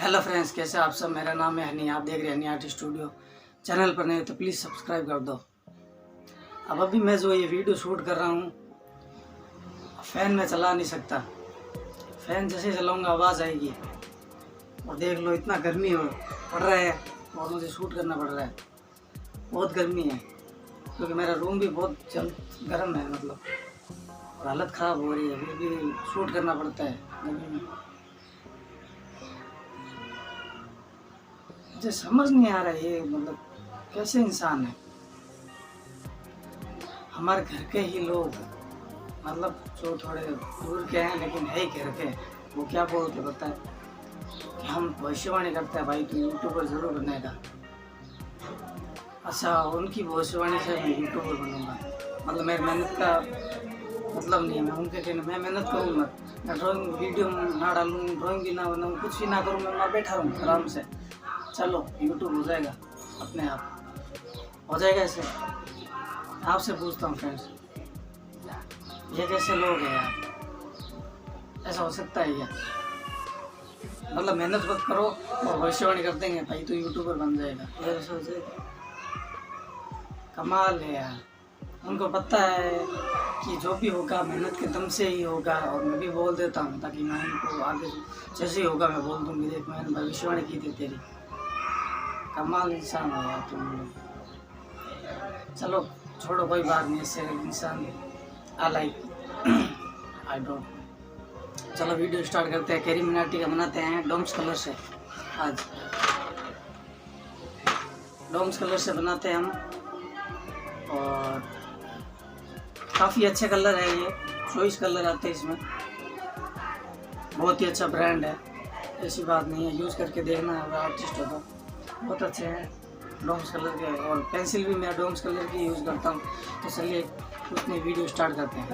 Hello friends, कैसे आप सब। मेरा नाम है हनी, आप देख रहे हैं मिनाटी स्टूडियो। चैनल पर नहीं तो प्लीज़ सब्सक्राइब कर दो। अब अभी मैं जो ये वीडियो शूट कर रहा हूँ, फ़ैन में चला नहीं सकता। फ़ैन जैसे चलाऊँगा आवाज़ आएगी। और देख लो इतना गर्मी पड़ रहा है और मुझे शूट करना पड़ रहा है। बहुत गर्मी है क्योंकि मेरा रूम भी बहुत जल्द गर्म है, मतलब और हालत ख़राब हो रही है, फिर भी शूट करना पड़ता है गर्मी में। मुझे समझ नहीं आ रहा है ये मतलब कैसे इंसान है। हमारे घर के ही लोग, मतलब जो थोड़े दूर के हैं लेकिन है ही घर के, वो क्या बोलते पता है कि हम भविष्यवाणी करते हैं, भाई तू यूट्यूबर ज़रूर बनेगा। अच्छा, उनकी भविष्यवाणी से मैं यूट्यूबर बनूंगा, मतलब मेरी मेहनत का मतलब नहीं है। मैं उनके कहने मैं मेहनत करूँगा, मैं ड्राइंग वीडियो ना डालूँ, ड्राइंग भी ना बनाऊँ, कुछ भी ना करूँ, मैं वहाँ बैठा रहूँ आराम से। चलो यूट्यूब हो जाएगा, अपने आप हो जाएगा। ऐसे आपसे पूछता हूँ फ्रेंड्स, ये कैसे लोग हैं यार? ऐसा हो सकता है क्या? मतलब मेहनत मत करो और भविष्यवाणी कर देंगे भाई तो यूट्यूबर बन जाएगा। ये सोचे कमाल है यार। उनको पता है कि जो भी होगा मेहनत के दम से ही होगा। और मैं भी बोल देता हूँ ताकि मैं उनको आगे जैसे ही होगा मैं बोल दूँगी, देख मैंने भविष्यवाणी की थी तेरी। कमाल इंसान हो यार तुम लोग। चलो छोड़ो, कोई बात नहीं, इससे इंसान आई लाइक आई डोंट। चलो वीडियो स्टार्ट करते हैं। कैरी मिनाटी का बनाते हैं डोम्स कलर से। आज डोम्स कलर से बनाते हैं हम, और काफ़ी अच्छे कलर है ये, चॉइस कलर आते हैं इसमें। बहुत ही अच्छा ब्रांड है, ऐसी बात नहीं है, यूज़ करके देखना अगर आर्टिस्ट होगा। बहुत अच्छे हैं डोम्स कलर के, और पेंसिल भी मैं डोम्स कलर की यूज़ करता हूँ। तो चलिए उसमें वीडियो स्टार्ट करते हैं।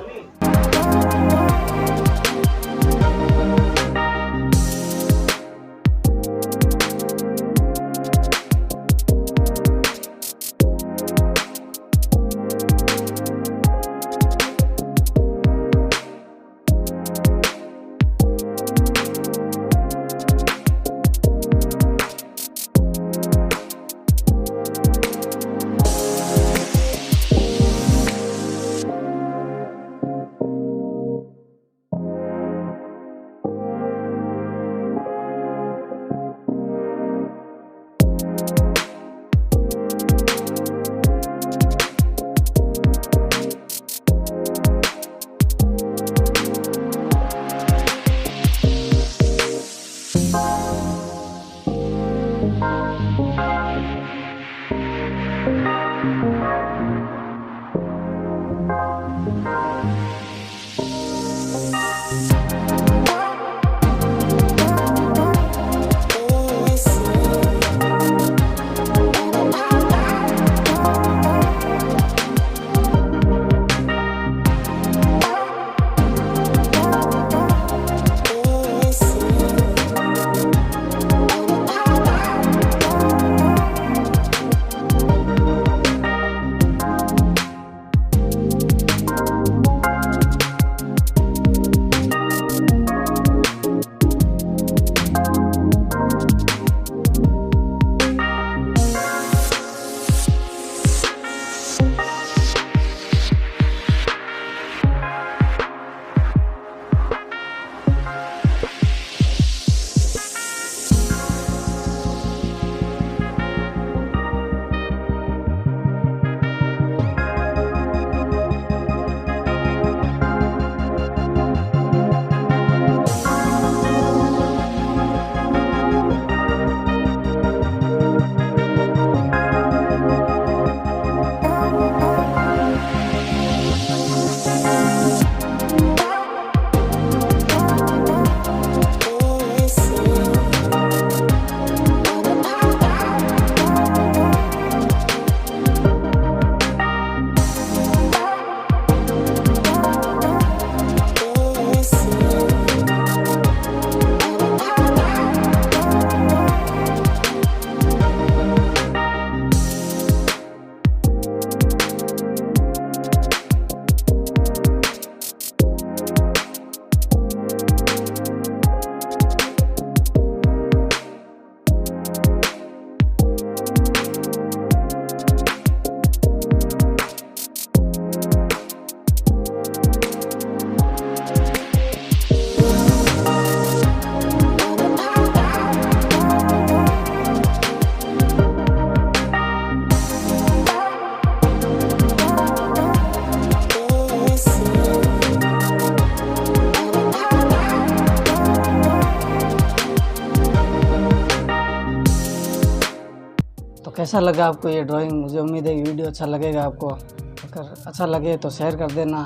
कैसा लगा आपको ये ड्राइंग? मुझे उम्मीद है कि वीडियो अच्छा लगेगा आपको। अगर अच्छा लगे तो शेयर कर देना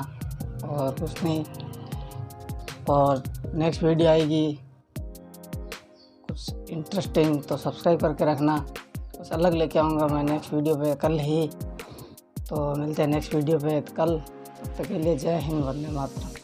और कुछ नहीं। और नेक्स्ट वीडियो आएगी कुछ इंटरेस्टिंग, तो सब्सक्राइब करके रखना। कुछ अलग लेके आऊँगा मैं नेक्स्ट वीडियो पे कल ही। तो मिलते हैं नेक्स्ट वीडियो पे कल। तब तक के लिए जय हिंद, वंदे मातरम।